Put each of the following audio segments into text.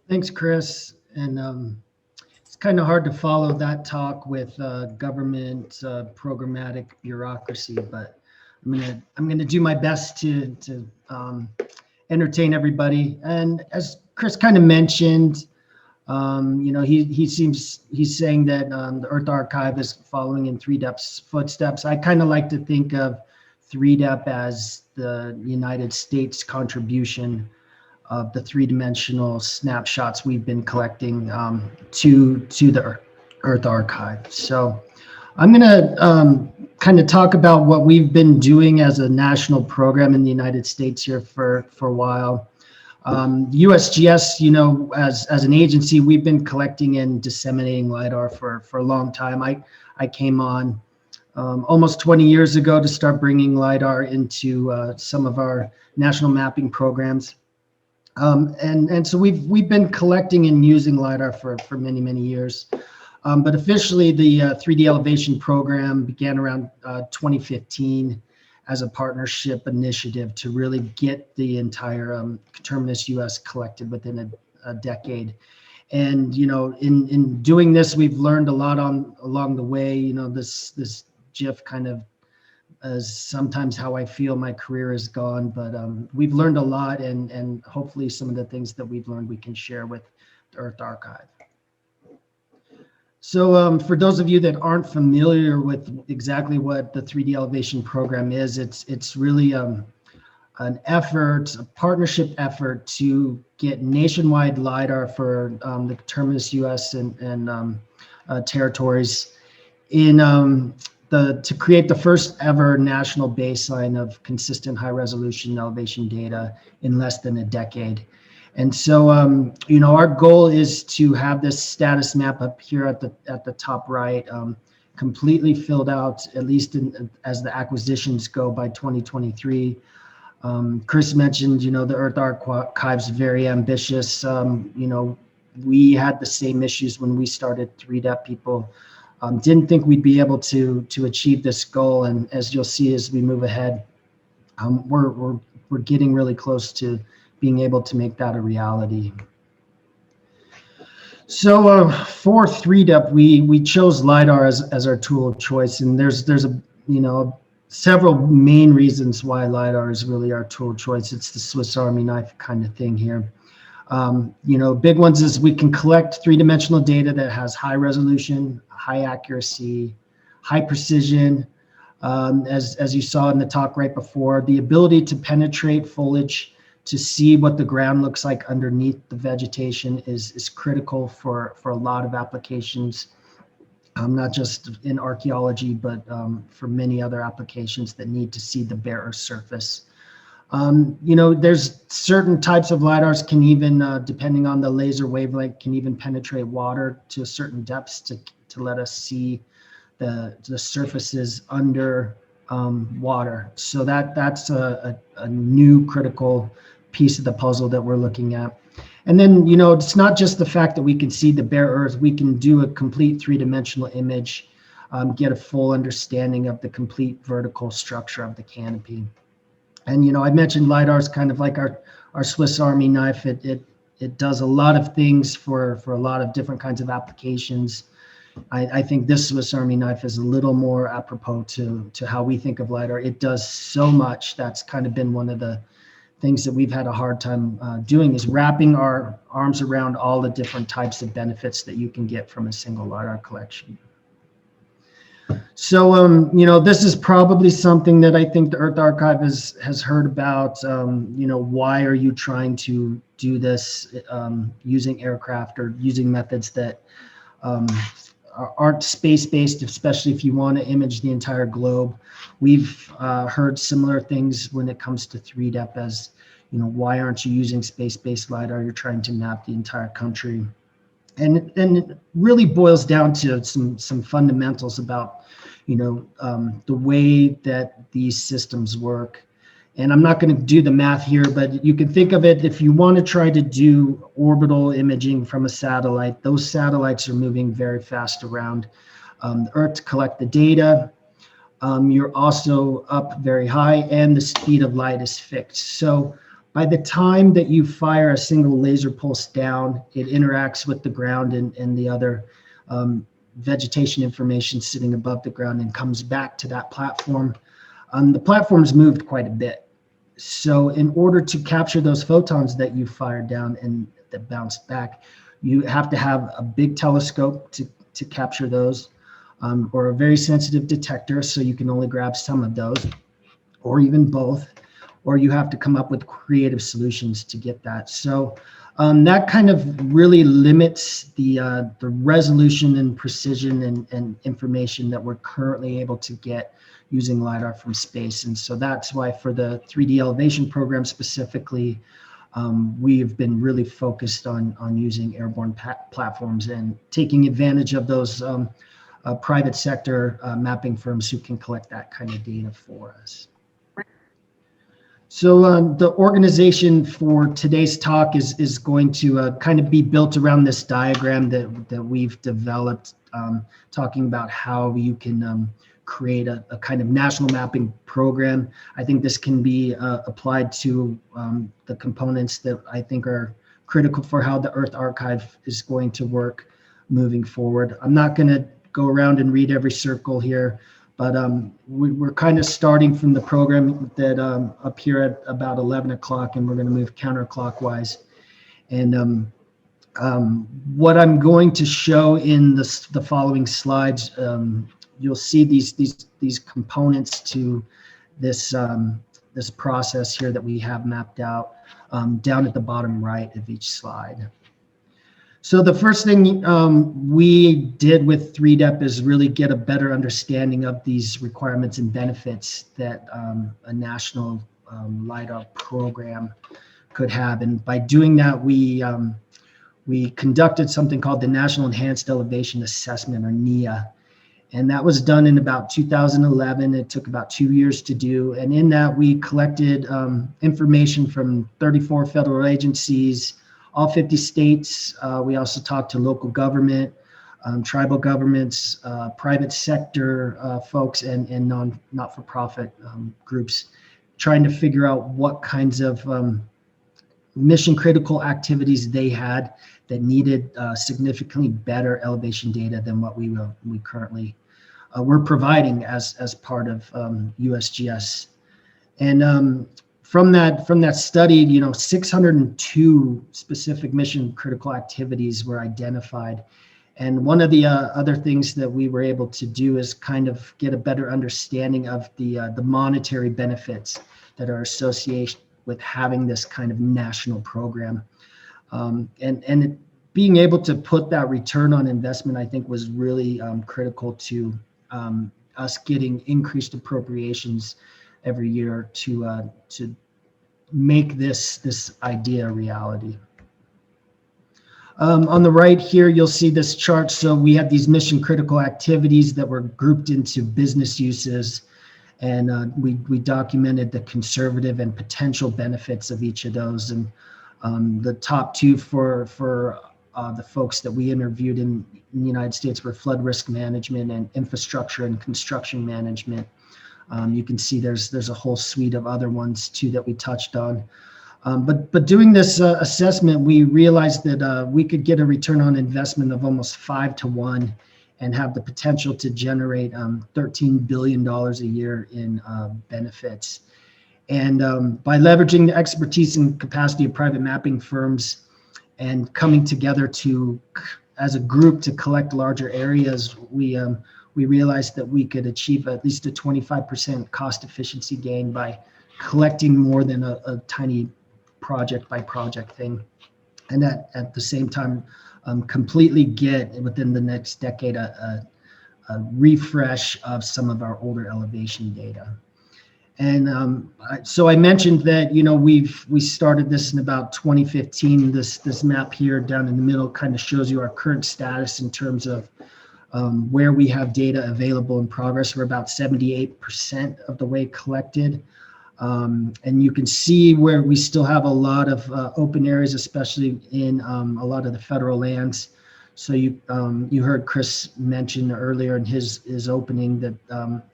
Thanks, Chris. And it's kind of hard to follow that talk with government programmatic bureaucracy, but I'm gonna do my best to entertain everybody. And as Chris kind of mentioned, he's saying that the Earth Archive is following in 3DEP's footsteps. I kind of like to think of 3DEP as the United States contribution of the three-dimensional snapshots we've been collecting to the Earth Archive. So I'm going to kind of talk about what we've been doing as a national program in the United States here for a while. USGS, as an agency, we've been collecting and disseminating LiDAR for a long time. I came on almost 20 years ago to start bringing LiDAR into some of our national mapping programs. And so we've been collecting and using LiDAR for many years. But officially, the 3D elevation program began around 2015 as a partnership initiative to really get the entire Coterminous US collected within a decade. And in doing this, we've learned a lot along the way. This GIF kind of is sometimes how I feel my career has gone, but we've learned a lot, and hopefully some of the things that we've learned we can share with the Earth Archive. So for those of you that aren't familiar with exactly what the 3D elevation program is, it's really an effort, a partnership effort to get nationwide LiDAR for the Coterminous US and territories to create the first ever national baseline of consistent high resolution elevation data in less than a decade. And so, our goal is to have this status map up here at the top right, completely filled out, at least as the acquisitions go, by 2023. Chris mentioned, the Earth Archive's very ambitious. We had the same issues when we started 3DEP. People didn't think we'd be able to achieve this goal, and as you'll see as we move ahead, we're getting really close to being able to make that a reality. So for 3DEP, we chose LiDAR as our tool of choice, and there's several main reasons why LiDAR is really our tool of choice. It's the Swiss Army knife kind of thing here. Big ones is we can collect three-dimensional data that has high resolution, high accuracy, high precision. As you saw in the talk right before, the ability to penetrate foliage to see what the ground looks like underneath the vegetation is critical for a lot of applications, not just in archaeology, but for many other applications that need to see the bare earth surface. There's certain types of LiDARs can even, depending on the laser wavelength, can even penetrate water to certain depths to let us see the surfaces under water. So that's a new critical piece of the puzzle that we're looking at. And then, it's not just the fact that we can see the bare earth, we can do a complete three-dimensional image, get a full understanding of the complete vertical structure of the canopy. And, I mentioned LiDAR is kind of like our Swiss Army knife. It does a lot of things for a lot of different kinds of applications. I think this Swiss Army knife is a little more apropos to how we think of LiDAR. It does so much. That's kind of been one of the things that we've had a hard time doing, is wrapping our arms around all the different types of benefits that you can get from a single LiDAR collection. So, this is probably something that I think the Earth Archive has heard about. Why are you trying to do this using aircraft or using methods that aren't space-based, especially if you want to image the entire globe? We've heard similar things when it comes to 3DEP as, why aren't you using space-based LiDAR? You're trying to map the entire country. And it really boils down to some fundamentals about, the way that these systems work. And I'm not going to do the math here, but you can think of it, if you want to try to do orbital imaging from a satellite, those satellites are moving very fast around the Earth to collect the data. You're also up very high, and the speed of light is fixed. So By the time that you fire a single laser pulse down, it interacts with the ground and the other vegetation information sitting above the ground and comes back to that platform. The platform's moved quite a bit. So in order to capture those photons that you fired down and that bounced back, you have to have a big telescope to capture those, or a very sensitive detector, so you can only grab some of those, or even both, or you have to come up with creative solutions to get that. So that kind of really limits the resolution and precision and information that we're currently able to get using LiDAR from space. And so that's why for the 3D elevation program specifically, we've been really focused on using airborne platforms and taking advantage of those private sector mapping firms who can collect that kind of data for us. So the organization for today's talk is going to kind of be built around this diagram that we've developed, talking about how you can create a kind of national mapping program. I think this can be applied to the components that I think are critical for how the Earth Archive is going to work moving forward. I'm not going to go around and read every circle here, but we're kind of starting from the program that up here at about 11 o'clock, and we're going to move counterclockwise. And what I'm going to show in the following slides, you'll see these components to this this process here that we have mapped out down at the bottom right of each slide. So the first thing we did with 3DEP is really get a better understanding of these requirements and benefits that a national LiDAR program could have. And by doing that, we conducted something called the National Enhanced Elevation Assessment, or NEA. And that was done in about 2011. It took about 2 years to do. And in that, we collected information from 34 federal agencies, all 50 states. We also talked to local government, tribal governments, private sector folks, and not-for-profit groups, trying to figure out what kinds of mission-critical activities they had that needed significantly better elevation data than what we currently were providing as part of USGS. And from that study, 602 specific mission-critical activities were identified. And one of the other things that we were able to do is kind of get a better understanding of the monetary benefits that are associated with having this kind of national program. And being able to put that return on investment, I think, was really critical to us getting increased appropriations every year to make this idea a reality. On the right here, you'll see this chart. So we have these mission critical activities that were grouped into business uses, and we documented the conservative and potential benefits of each of those. And the top two for the folks that we interviewed in the United States were flood risk management and infrastructure and construction management. You can see there's a whole suite of other ones too that we touched on. But doing this assessment, we realized that we could get a return on investment of almost 5 to 1 and have the potential to generate $13 billion a year in benefits. And by leveraging the expertise and capacity of private mapping firms and coming together as a group to collect larger areas, we realized that we could achieve at least a 25% cost efficiency gain by collecting more than a tiny project by project thing. And at the same time, completely get within the next decade a refresh of some of our older elevation data. And so I mentioned that, we started this in about 2015. This map here down in the middle kind of shows you our current status in terms of where we have data available in progress. We're about 78% of the way collected. And you can see where we still have a lot of open areas, especially in a lot of the federal lands. So you heard Chris mention earlier in his opening that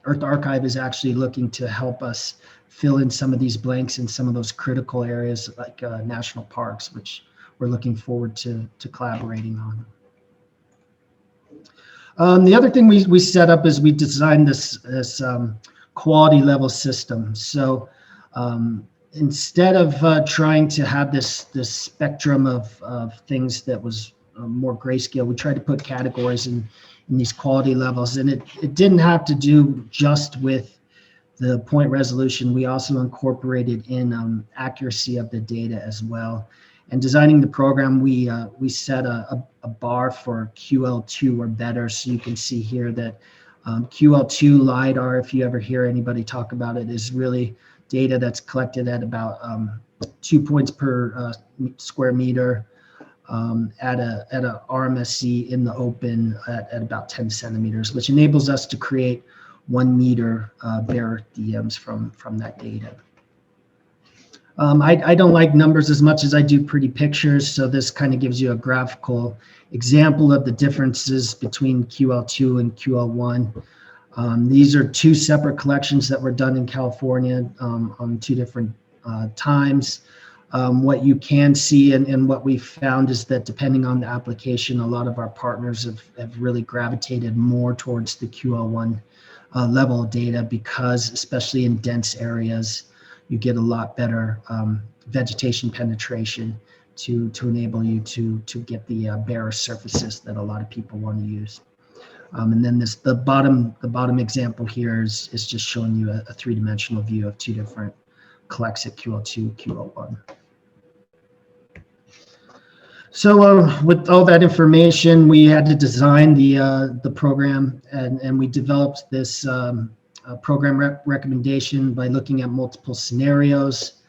Earth Archive is actually looking to help us fill in some of these blanks in some of those critical areas like national parks, which we're looking forward to collaborating on. The other thing we set up is we designed this quality level system. So instead of trying to have this spectrum of things that was more grayscale, we tried to put categories in these quality levels, and it didn't have to do just with the point resolution. We also incorporated in accuracy of the data as well. And designing the program, we set a bar for QL2 or better. So you can see here that QL2 LiDAR, if you ever hear anybody talk about it, is really data that's collected at about 2 points per square meter at a RMSE in the open at about 10 centimeters, which enables us to create 1 meter bare DMs from that data. I don't like numbers as much as I do pretty pictures, so this kind of gives you a graphical example of the differences between QL2 and QL1. These are 2 separate collections that were done in California on 2 different times. What you can see and what we found is that depending on the application, a lot of our partners have really gravitated more towards the QL1 level of data, because especially in dense areas, you get a lot better vegetation penetration to enable you to get the barer surfaces that a lot of people want to use. And then the bottom example here is just showing you a 3-dimensional view of 2 different collects at QL2, QL1. So with all that information, we had to design the program, and we developed this program recommendation by looking at multiple scenarios.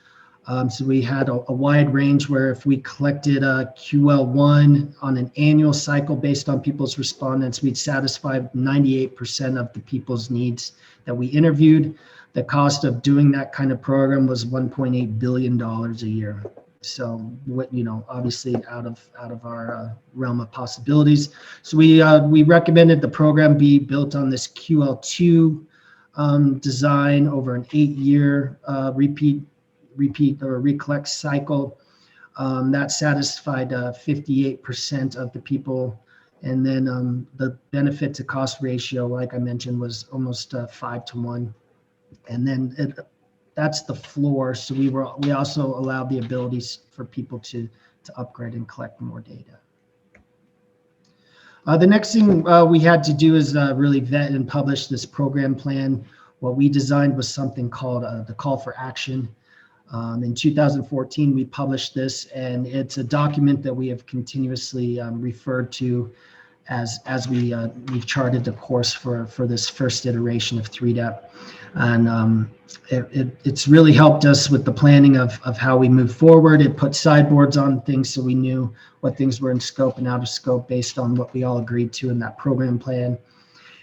So we had a wide range where if we collected a QL1 on an annual cycle based on people's respondents, we'd satisfy 98% of the people's needs that we interviewed. The cost of doing that kind of program was $1.8 billion a year. So what, obviously out of our realm of possibilities. So we recommended the program be built on this QL2 design over an 8-year repeat or recollect cycle. That satisfied 58% of the people. And then the benefit to cost ratio, like I mentioned, was almost 5 to 1. And then that's the floor. So we also allowed the abilities for people to upgrade and collect more data. The next thing we had to do is really vet and publish this program plan. What we designed was something called the call for action. In 2014, we published this, and it's a document that we have continuously referred to as we've charted the course for this first iteration of 3DEP. And it's really helped us with the planning of how we move forward. It put sideboards on things so we knew what things were in scope and out of scope based on what we all agreed to in that program plan.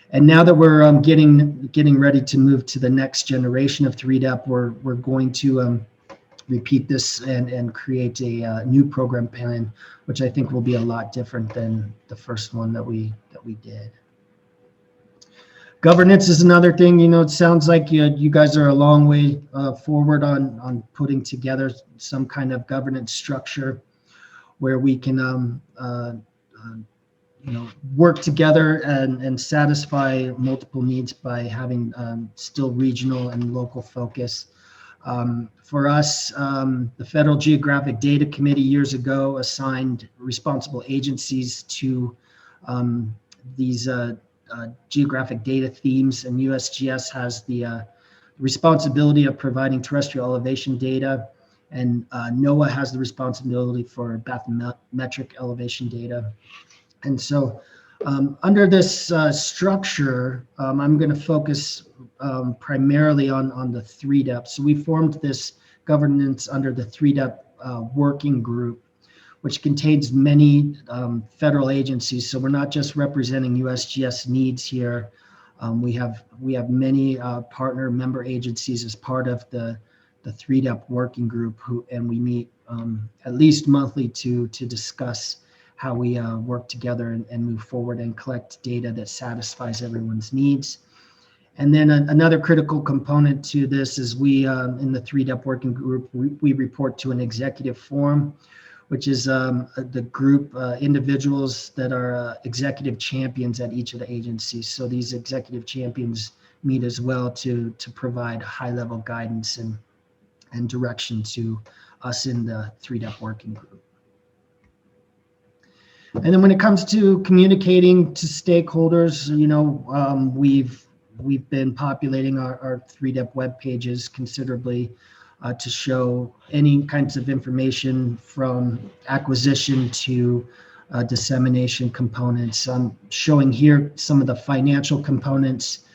And now that we're getting ready to move to the next generation of 3DEP, we're going to repeat this and create a new program plan, which I think will be a lot different than the first one that we did. Governance is another thing. It sounds like you guys are a long way forward on putting together some kind of governance structure where we can work together and satisfy multiple needs by having still regional and local focus. For us, the Federal Geographic Data Committee years ago assigned responsible agencies to these geographic data themes, and USGS has the responsibility of providing terrestrial elevation data, and NOAA has the responsibility for bathymetric elevation data. And so under this structure, I'm going to focus primarily on the 3DEP. So we formed this governance under the 3DEP working group, which contains many federal agencies. So we're not just representing USGS needs here. We have many partner member agencies as part of the 3DEP working group, and we meet at least monthly to discuss how we work together and move forward and collect data that satisfies everyone's needs. And then another critical component to this is we, in the 3DEP working group, we report to an executive forum, which is the group individuals that are executive champions at each of the agencies. So these executive champions meet as well to provide high-level guidance and direction to us in the 3DEP working group. And then when it comes to communicating to stakeholders, you know, we've been populating our 3DEP web pages considerably to show any kinds of information from acquisition to dissemination components. I'm showing here some of the financial components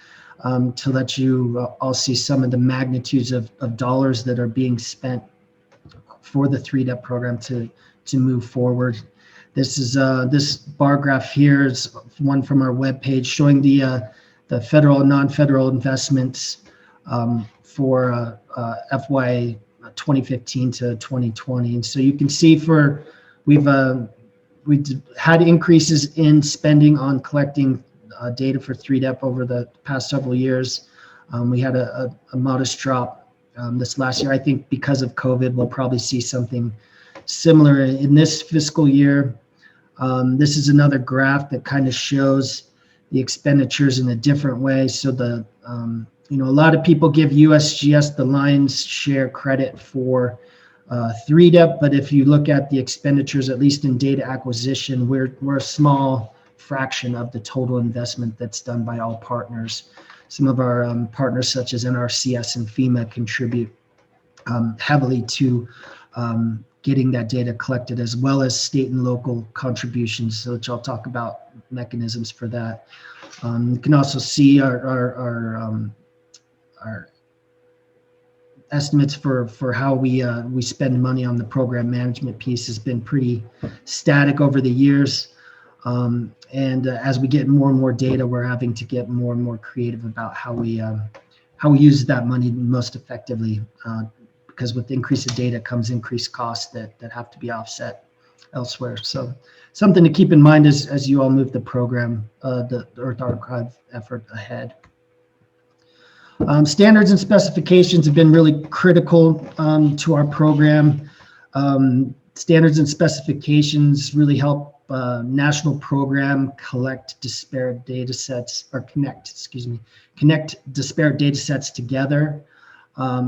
to let you all see some of the magnitudes of dollars that are being spent for the 3DEP program to move forward. This is this bar graph here is one from our webpage showing the federal and non-federal investments for FY 2015 to 2020. And so you can see we've had increases in spending on collecting data for 3DEP over the past several years. We had a modest drop this last year. I think because of COVID, we'll probably see something similar in this fiscal year. This is another graph that kind of shows the expenditures in a different way. So you know, a lot of people give USGS the lion's share credit for 3DEP, but if you look at the expenditures, at least in data acquisition, we're a small fraction of the total investment that's done by all partners. Some of our partners, such as NRCS and FEMA, contribute heavily to getting that data collected, as well as state and local contributions, which I'll talk about mechanisms for that. You can also see our estimates for how we spend money on the program management piece has been pretty static over the years. And as we get more and more data, we're having to get more and more creative about how we use that money most effectively. Because with increase of data comes increased costs that have to be offset elsewhere. So something to keep in mind as you all move the program, the Earth Archive effort ahead. Standards and specifications have been really critical to our program. Standards and specifications really help national program connect disparate data sets together.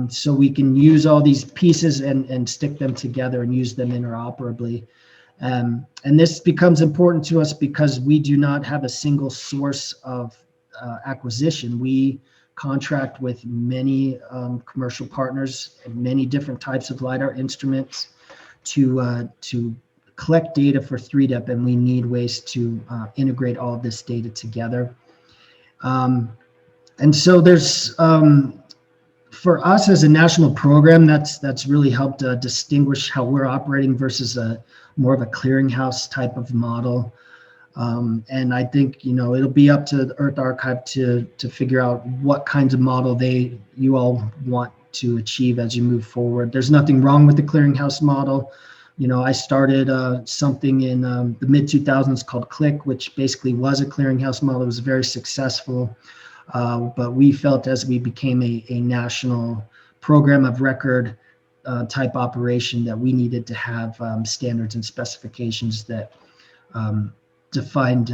So we can use all these pieces and stick them together and use them interoperably. And this becomes important to us because we do not have a single source of acquisition. We contract with many commercial partners and many different types of LiDAR instruments to collect data for 3DEP, and we need ways to integrate all of this data together. And so there's for us as a national program, that's really helped distinguish how we're operating versus more of a clearinghouse type of model. And I think, you know, it'll be up to the Earth Archive to figure out what kinds of model you all want to achieve as you move forward. There's nothing wrong with the clearinghouse model. You know, I started something in the mid-2000s called CLIC, which basically was a clearinghouse model. It was very successful. But we felt as we became a national program of record type operation that we needed to have standards and specifications that defined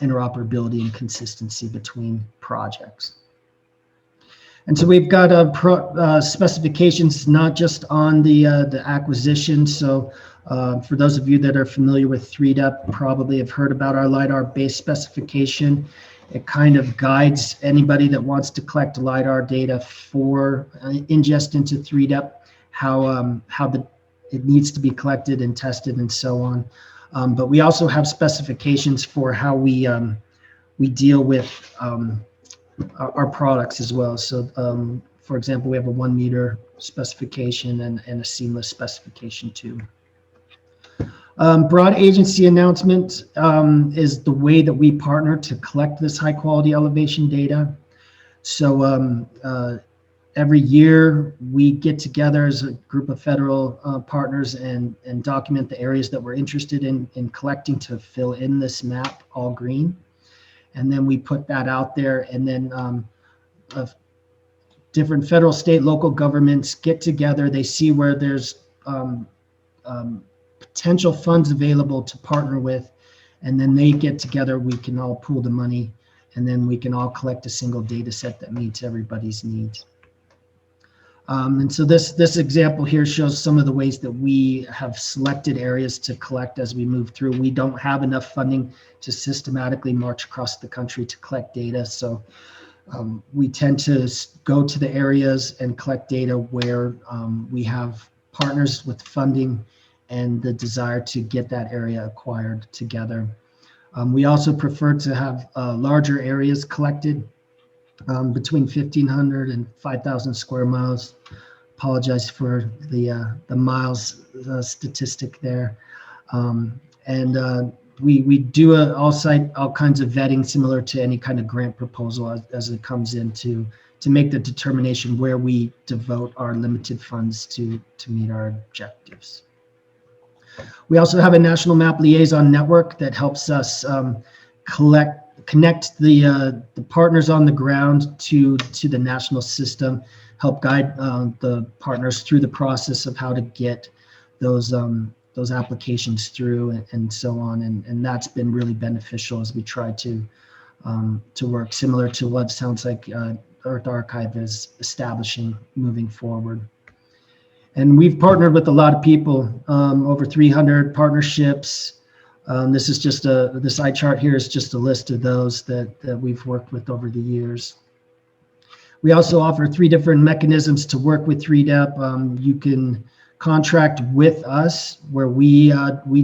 interoperability and consistency between projects. And so we've got specifications not just on the acquisition. So for those of you that are familiar with 3DEP, probably have heard about our LiDAR-based specification. It kind of guides anybody that wants to collect LiDAR data for ingest into 3DEP, how it needs to be collected and tested and so on. But we also have specifications for how we deal with our products as well. So for example, we have a 1 meter specification and a seamless specification too. Broad agency announcement is the way that we partner to collect this high quality elevation data. So Every year we get together as a group of federal partners and document the areas that we're interested in collecting to fill in this map, all green. And then we put that out there, and then different federal, state, local governments get together. They see where there's potential funds available to partner with, and then they get together. We can all pool the money, and then we can all collect a single data set that meets everybody's needs. And so this example here shows some of the ways that we have selected areas to collect as we move through. We don't have enough funding to systematically march across the country to collect data. So we tend to go to the areas and collect data where we have partners with funding and the desire to get that area acquired together. We also prefer to have larger areas collected, between 1,500 and 5,000 square miles. Apologize for the miles statistic there. We do all kinds of vetting similar to any kind of grant proposal as it comes in to make the determination where we devote our limited funds to meet our objectives. We also have a national map liaison network that helps us connect the partners on the ground to the national system, help guide the partners through the process of how to get those applications through and so on. And that's been really beneficial as we try to work similar to what sounds like Earth Archive is establishing moving forward. And we've partnered with a lot of people, over 300 partnerships. This is just this eye chart here is just a list of those that we've worked with over the years. We also offer 3 different mechanisms to work with 3DEP. You can contract with us, where we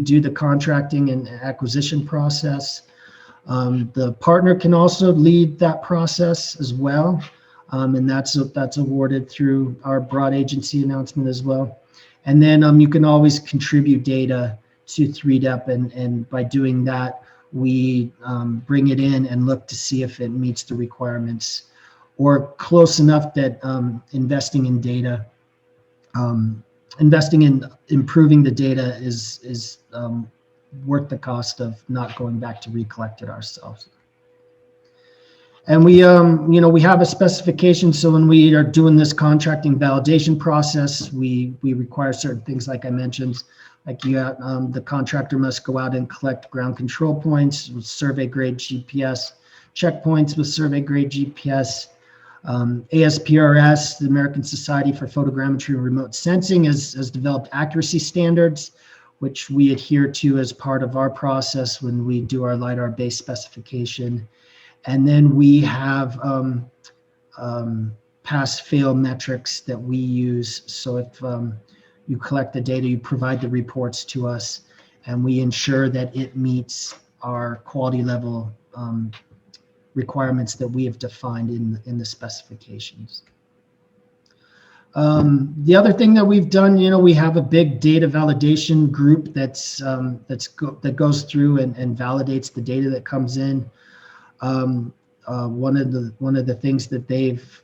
do the contracting and acquisition process. The partner can also lead that process as well, and that's awarded through our broad agency announcement as well. And then you can always contribute data to 3DEP, and by doing that, we bring it in and look to see if it meets the requirements or close enough that investing in data, investing in improving the data is worth the cost of not going back to recollect it ourselves. And we have a specification. So when we are doing this contracting validation process, we require certain things, like I mentioned. Like the contractor must go out and collect ground control points with survey grade GPS, checkpoints with survey grade GPS. ASPRS, the American Society for Photogrammetry and Remote Sensing, has developed accuracy standards, which we adhere to as part of our process when we do our LiDAR-based specification. And then we have pass-fail metrics that we use. So if you collect the data, you provide the reports to us, and we ensure that it meets our quality level requirements that we have defined in the specifications. The other thing that we've done, we have a big data validation group that goes through and validates the data that comes in. One of the things that they've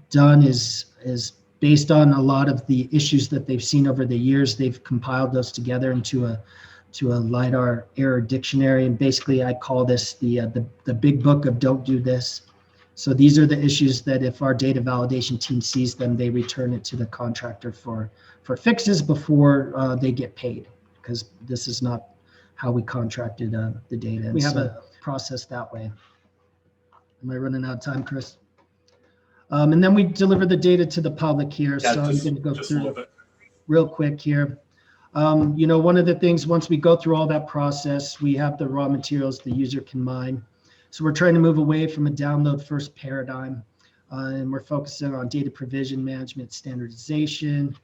done is based on a lot of the issues that they've seen over the years. They've compiled those together into a LiDAR error dictionary, and basically I call this the big book of don't do this. So these are the issues that if our data validation team sees them, they return it to the contractor for fixes before they get paid, because this is not how we contracted the data. We have a process that way. Am I running out of time, Chris? And then we deliver the data to the public here. Yeah, so I'm going to go through it real quick here. One of the things, once we go through all that process, we have the raw materials the user can mine. So we're trying to move away from a download first paradigm, and we're focusing on data provision, management, standardization.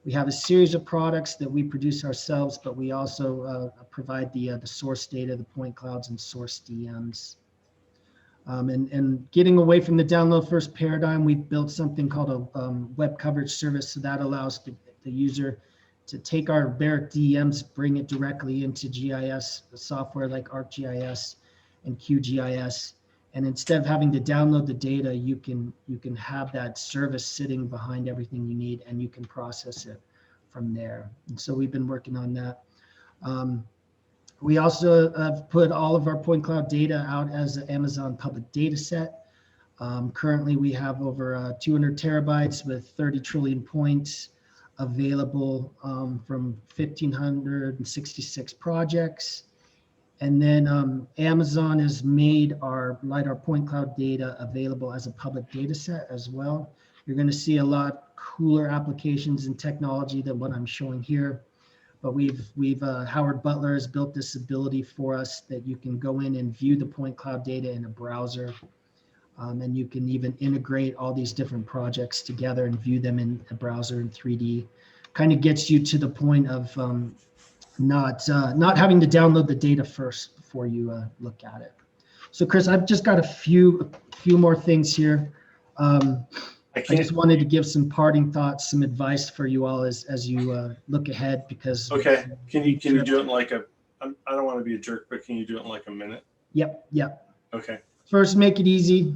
We have a series of products that we produce ourselves, but we also provide the source data, the point clouds, and source DMs. And getting away from the download first paradigm, we've built something called a web coverage service. So that allows the user to take our Barrett DMs, bring it directly into GIS software like ArcGIS and QGIS, And instead of having to download the data, you can have that service sitting behind everything you need, and you can process it from there. And so we've been working on that. We also have put all of our point cloud data out as an Amazon public data set. Currently, we have over 200 terabytes with 30 trillion points available from 1,566 projects. And then Amazon has made our LiDAR point cloud data available as a public data set as well. You're going to see a lot cooler applications and technology than what I'm showing here. But Howard Butler has built this ability for us that you can go in and view the point cloud data in a browser. And you can even integrate all these different projects together and view them in a browser in 3D. Kind of gets you to the point of not having to download the data first before you look at it. So Chris, I've just got a few more things here. I just wanted to give some parting thoughts, some advice for you all as you look ahead, because okay, can you do it in like I don't want to be a jerk, but can you do it in like a minute? Yep. Okay. First, make it easy.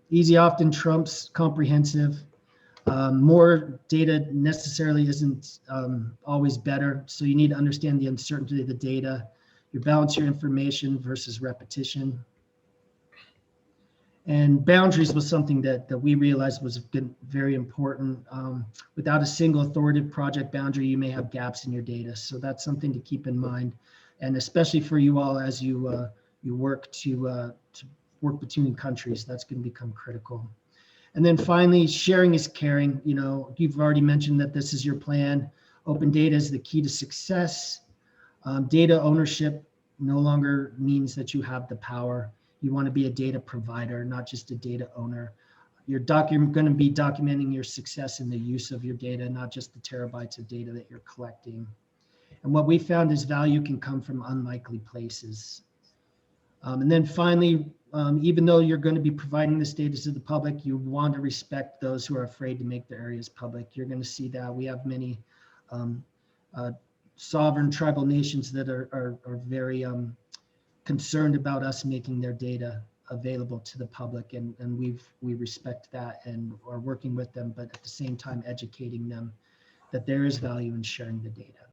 Easy often trumps comprehensive. More data necessarily isn't always better. So you need to understand the uncertainty of the data. You balance your information versus repetition. And boundaries was something that we realized was very important. Without a single authoritative project boundary, you may have gaps in your data. So that's something to keep in mind. And especially for you all as you work to work between countries, that's going to become critical. And then finally, sharing is caring. You know, you've already mentioned that this is your plan. Open data is the key to success. Data ownership no longer means that you have the power. You want to be a data provider, not just a data owner. You're going to be documenting your success in the use of your data, not just the terabytes of data that you're collecting. And what we found is value can come from unlikely places. And then finally, even though you're going to be providing this data to the public, you want to respect those who are afraid to make their areas public. You're going to see that we have many sovereign tribal nations that are very concerned about us making their data available to the public, and we respect that and are working with them, but at the same time educating them that there is value in sharing the data.